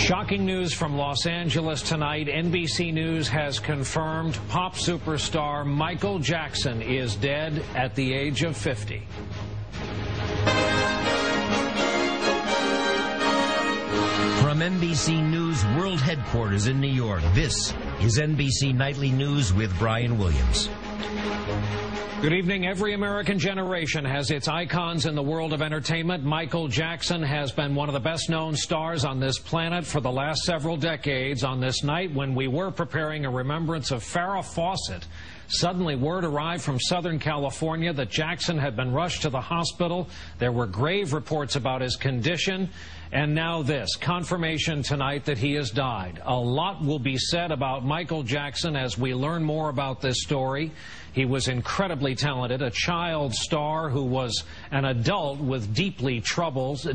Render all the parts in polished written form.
Shocking news from Los Angeles tonight. NBC News has confirmed pop superstar Michael Jackson is dead at the age of 50. From NBC News World Headquarters in New York, this is NBC Nightly News with Brian Williams. Good evening. Every American generation has its icons in the world of entertainment. Michael Jackson has been one of the best-known stars on this planet for the last several decades. On this night, when we were preparing a remembrance of Farrah Fawcett, suddenly word arrived from Southern California that Jackson had been rushed to the hospital. There were grave reports about his condition. And now this, confirmation tonight that he has died. A lot will be said about Michael Jackson as we learn more about this story. He was incredibly talented, a child star who was an adult with deep troubles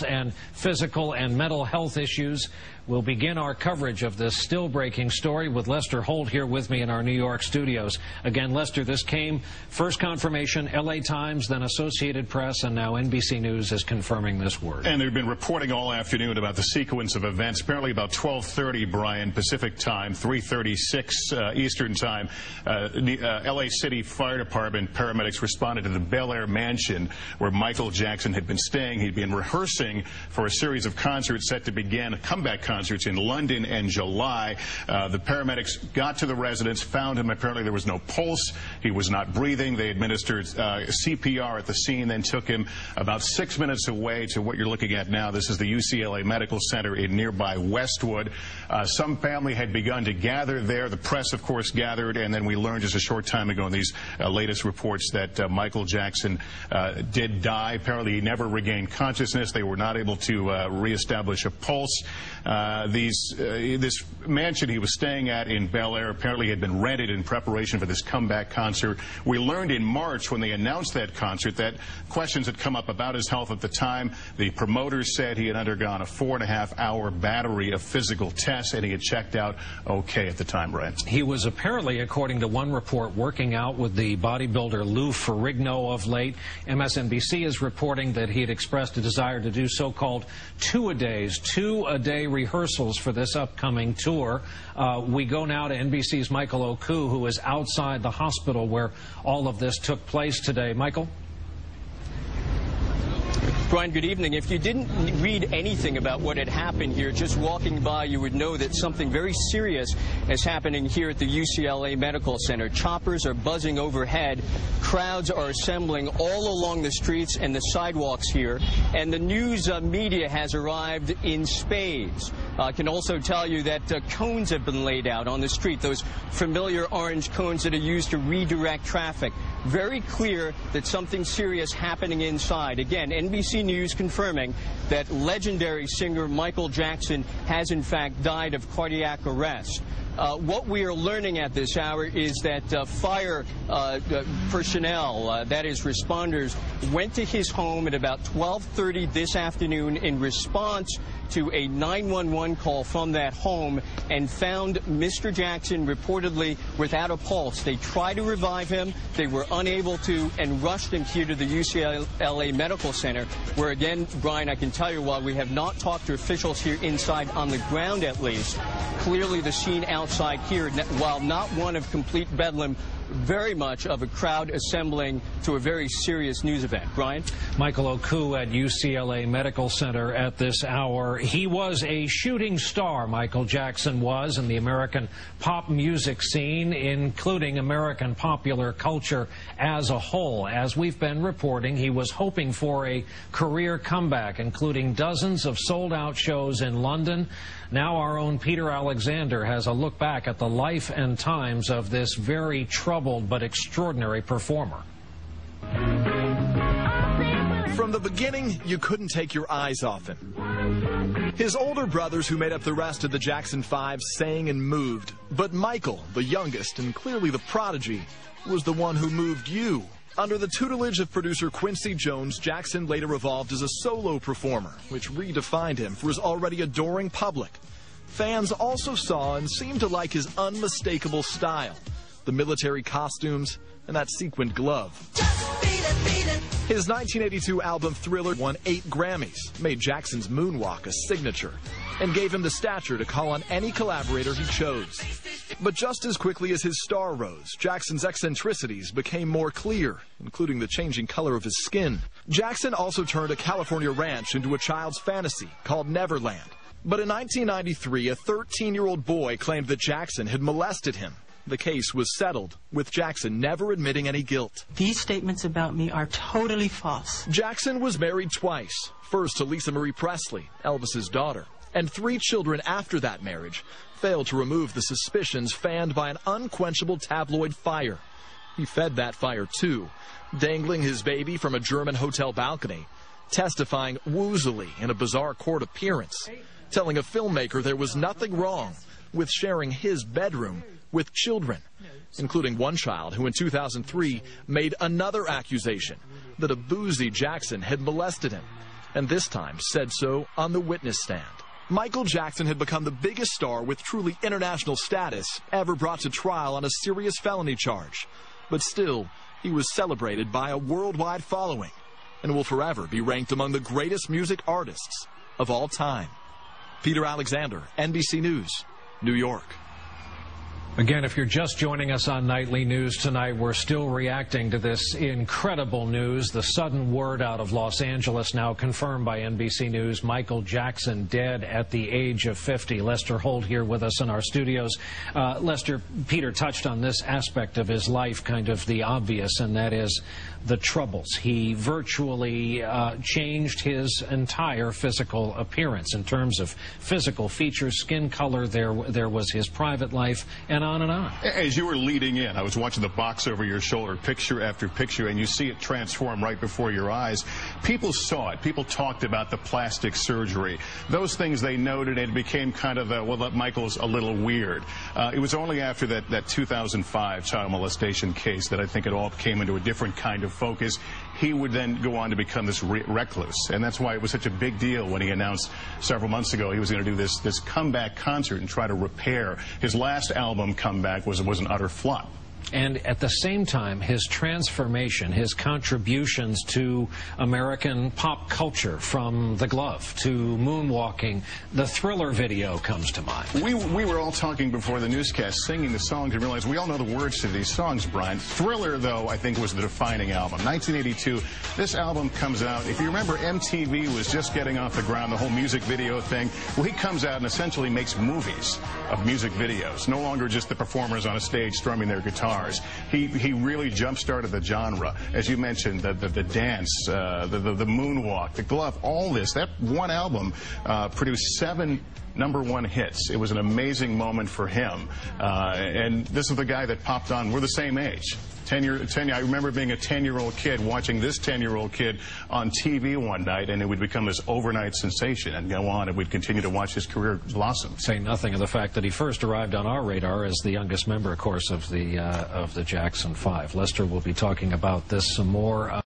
and physical and mental health issues. We'll begin our coverage of this still-breaking story with Lester Holt here with me in our New York studios. Again, Lester, this came, first confirmation, L.A. Times, then Associated Press, and now NBC News is confirming this word. And they've been reporting all afternoon about the sequence of events. Apparently about 12:30, Brian, Pacific time, 3:36 Eastern time. L.A. City Fire Department paramedics responded to the Bel Air mansion where Michael Jackson had been staying. He'd been rehearsing for a series of concerts set to begin, comeback concerts in London in July. The paramedics got to the residence, found him. Apparently there was no pulse. He was not breathing. They administered CPR at the scene, then took him about 6 minutes away to what you're looking at now. This is the UCLA Medical Center in nearby Westwood. Some family had begun to gather there. The press, of course, gathered, and then we learned just a short time ago in these latest reports that Michael Jackson did die. Apparently he never regained consciousness. They were not able to reestablish a pulse. This mansion he was staying at in Bel Air apparently had been rented in preparation for this comeback concert. We learned in March when they announced that concert that questions had come up about his health at the time. The promoters said he had undergone a 4.5-hour battery of physical tests and he had checked out okay at the time, Brian. He was apparently, according to one report, working out with the bodybuilder Lou Ferrigno of late. MSNBC is reporting that he had expressed a desire to do so-called two-a-day rehearsals for this upcoming tour. We go now to NBC's Michael Oku, who is outside the hospital where all of this took place today. Michael? Brian, good evening. If you didn't read anything about what had happened here, just walking by, you would know that something very serious is happening here at the UCLA Medical Center. Choppers are buzzing overhead. Crowds are assembling all along the streets and the sidewalks here. And the news media has arrived in spades. I can also tell you that cones have been laid out on the street, those familiar orange cones that are used to redirect traffic. Very clear that something serious happening inside. Again, NBC News confirming that legendary singer Michael Jackson has in fact died of cardiac arrest. What we are learning at this hour is that fire personnel, that is responders, went to his home at about 12:30 this afternoon in response to a 911 call from that home and found Mr. Jackson reportedly without a pulse. They tried to revive him. They were unable to and rushed him here to the UCLA Medical Center, where, again, Brian, I can tell you, while we have not talked to officials here inside on the ground at least, clearly the scene outside here, while not one of complete bedlam, very much of a crowd assembling to a very serious news event. Brian? Michael Oku at UCLA Medical Center at this hour. He was a shooting star, Michael Jackson was, in the American pop music scene, including American popular culture as a whole. As we've been reporting, he was hoping for a career comeback, including dozens of sold-out shows in London. Now our own Peter Alexander has a look back at the life and times of this very troubled but extraordinary performer. From the beginning, you couldn't take your eyes off him. His older brothers, who made up the rest of the Jackson 5, sang and moved. But Michael, the youngest and clearly the prodigy, was the one who moved you. Under the tutelage of producer Quincy Jones, Jackson later evolved as a solo performer, which redefined him for his already adoring public. Fans also saw and seemed to like his unmistakable style, the military costumes and that sequined glove. Just beat it, beat it. His 1982 album Thriller won 8 Grammys, made Jackson's moonwalk a signature, and gave him the stature to call on any collaborator he chose. But just as quickly as his star rose, Jackson's eccentricities became more clear, including the changing color of his skin. Jackson also turned a California ranch into a child's fantasy called Neverland. But in 1993, a 13-year-old boy claimed that Jackson had molested him. The case was settled, with Jackson never admitting any guilt. These statements about me are totally false. Jackson was married twice, first to Lisa Marie Presley, Elvis's daughter, and 3 children after that marriage failed to remove the suspicions fanned by an unquenchable tabloid fire. He fed that fire too, dangling his baby from a German hotel balcony, testifying woozily in a bizarre court appearance, telling a filmmaker there was nothing wrong with sharing his bedroom with children, including one child who in 2003 made another accusation that a boozy Jackson had molested him, and this time said so on the witness stand. Michael Jackson had become the biggest star with truly international status ever brought to trial on a serious felony charge. But still, he was celebrated by a worldwide following and will forever be ranked among the greatest music artists of all time. Peter Alexander, NBC News, New York. Again, if you're just joining us on Nightly News tonight, we're still reacting to this incredible news. The sudden word out of Los Angeles, now confirmed by NBC News, Michael Jackson dead at the age of 50. Lester Holt here with us in our studios. Lester, Peter touched on this aspect of his life, kind of the obvious, and that is the troubles. He virtually changed his entire physical appearance in terms of physical features, skin color. There was his private life, and on and on. As you were leading in, I was watching the box over your shoulder, picture after picture, and you see it transform right before your eyes. People saw it. People talked about the plastic surgery. Those things they noted, and it became kind of a, well, that Michael's a little weird. It was only after that 2005 child molestation case that I think it all came into a different kind of focus. He would then go on to become this recluse, and that's why it was such a big deal when he announced several months ago he was going to do this comeback concert and try to repair. His last album, Comeback, was an utter flop. And at the same time, his transformation, his contributions to American pop culture, from The Glove to moonwalking, the Thriller video comes to mind. We were all talking before the newscast, singing the songs, and realized we all know the words to these songs, Brian. Thriller, though, I think was the defining album. 1982, this album comes out. If you remember, MTV was just getting off the ground, the whole music video thing. Well, he comes out and essentially makes movies of music videos, no longer just the performers on a stage strumming their guitars. He really jump-started the genre. As you mentioned, the dance, the moonwalk, the glove, all this. That one album produced 7 #1 hits. It was an amazing moment for him. And this is the guy that popped on. We're the same age. I remember being a 10-year-old kid watching this 10-year-old kid on TV one night, and it would become this overnight sensation and go on, and we'd continue to watch his career blossom. Say nothing of the fact that he first arrived on our radar as the youngest member, of course, of the Jackson 5. Lester will be talking about this some more.